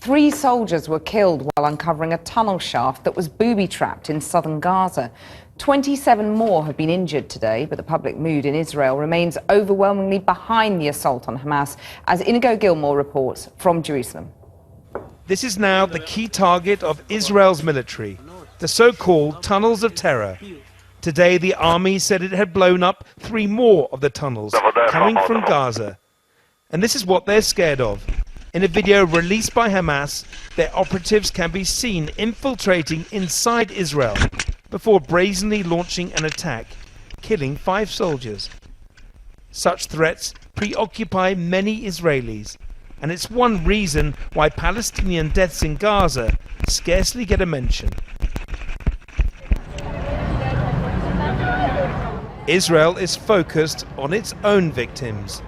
3 soldiers were killed while uncovering a tunnel shaft that was booby-trapped in southern Gaza. 27 more have been injured today, but the public mood in Israel remains overwhelmingly behind the assault on Hamas, as Inigo Gilmore reports from Jerusalem. This is now the key target of Israel's military, the so-called tunnels of terror. Today, the army said it had blown up 3 more of the tunnels coming from Gaza. And this is what they're scared of. In a video released by Hamas, their operatives can be seen infiltrating inside Israel before brazenly launching an attack, killing 5 soldiers. Such threats preoccupy many Israelis, and it's one reason why Palestinian deaths in Gaza scarcely get a mention. Israel is focused on its own victims.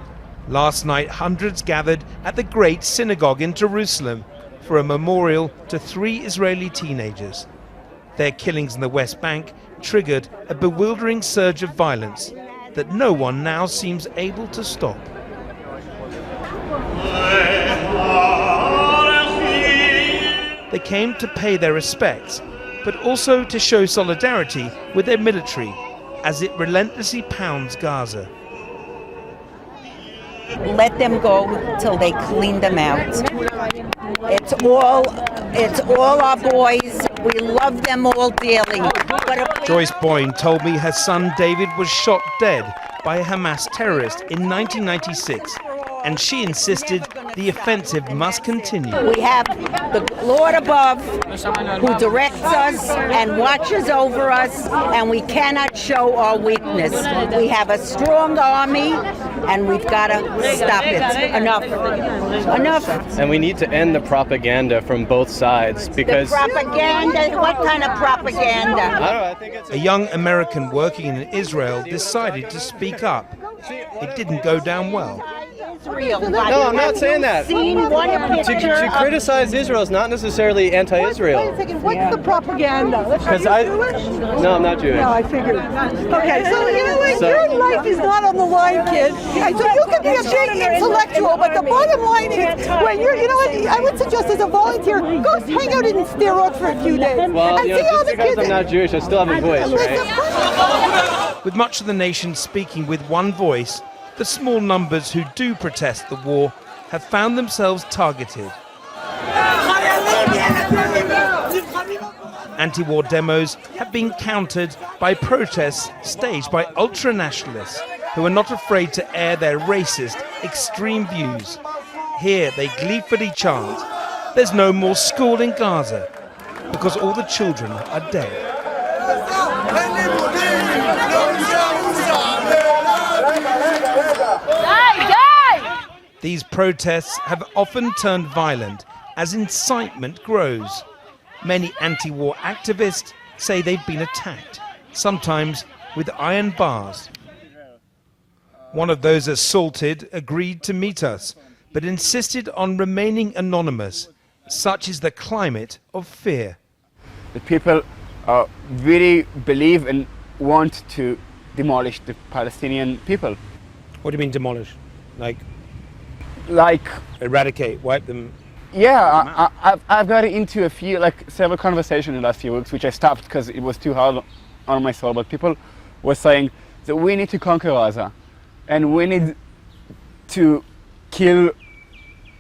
Last night, hundreds gathered at the Great Synagogue in Jerusalem for a memorial to 3 Israeli teenagers. Their killings in the West Bank triggered a bewildering surge of violence that no one now seems able to stop. They came to pay their respects, but also to show solidarity with their military as it relentlessly pounds Gaza. Let them go till they clean them out. It's all our boys. We love them all dearly. Joyce Boyne told me her son David was shot dead by a Hamas terrorist in 1996, and she insisted the offensive must continue. We have the Lord above who directs us and watches over us, and we cannot show our weakness. We have a strong army, and we've got to stop it. Enough. Enough. And we need to end the propaganda from both sides, because... The propaganda? What kind of propaganda? I don't know, I think it's a young American working in Israel decided to speak up. It didn't go down well. No, I'm not saying that. To criticize Israel is not necessarily anti-Israel. Wait a second, what's the propaganda? Because No, I'm not Jewish. No, I figured. Okay, so you know what? Your life is not on the line, kid. Okay, so you can be a big intellectual, but the bottom line is, when you know what? I would suggest as a volunteer, go hang out in Sderot for a few days. Well, and you see know, all just the because kids. I'm not Jewish, I still have a voice, right? With much of the nation speaking with one voice, the small numbers who do protest the war have found themselves targeted. Anti-war demos have been countered by protests staged by ultra-nationalists who are not afraid to air their racist, extreme views. Here they gleefully chant, "There's no more school in Gaza," because all the children are dead. These protests have often turned violent as incitement grows. Many anti-war activists say they've been attacked, sometimes with iron bars. One of those assaulted agreed to meet us, but insisted on remaining anonymous. Such is the climate of fear. The people really believe and want to demolish the Palestinian people. What do you mean demolish? Like eradicate, wipe them? Yeah, I've got into several conversations in the last few weeks, which I stopped because it was too hard on my soul. But people were saying that we need to conquer Gaza, and we need to kill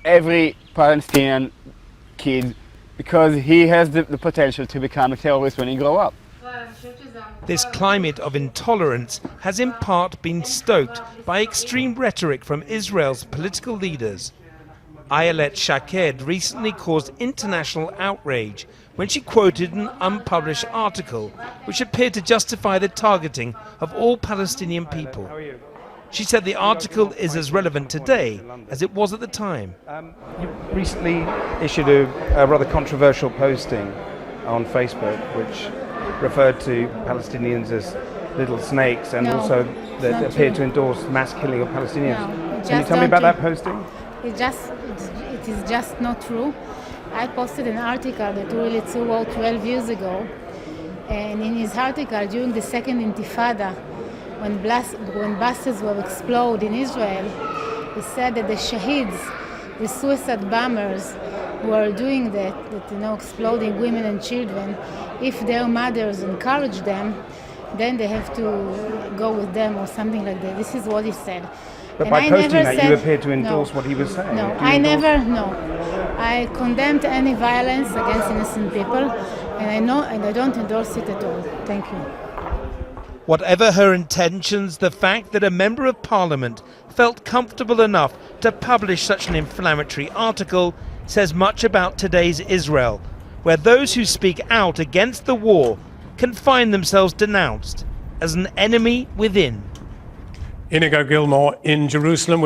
every Palestinian kid because he has the potential to become a terrorist when he grows up. This climate of intolerance has in part been stoked by extreme rhetoric from Israel's political leaders. Ayelet Shaked recently caused international outrage when she quoted an unpublished article which appeared to justify the targeting of all Palestinian people. She said the article is as relevant today as it was at the time. You recently issued a rather controversial posting on Facebook which referred to Palestinians as little snakes and also that appeared to endorse mass killing of Palestinians. Can you tell me about that posting? It is just not true. I posted an article that Uri Litzu wrote 12 years ago, and in his article during the second Intifada, when buses will explode in Israel, he said that the shaheeds, the suicide bombers, who are doing that, exploding women and children, if their mothers encourage them, then they have to go with them or something like that. This is what he said. But And by I posting never that, said, you appear to endorse no, what he was saying. No, Do you endorse- I condemned any violence against innocent people, and I don't endorse it at all. Thank you. Whatever her intentions, the fact that a member of parliament felt comfortable enough to publish such an inflammatory article says much about today's Israel, where those who speak out against the war can find themselves denounced as an enemy within. Inigo Gilmore in Jerusalem.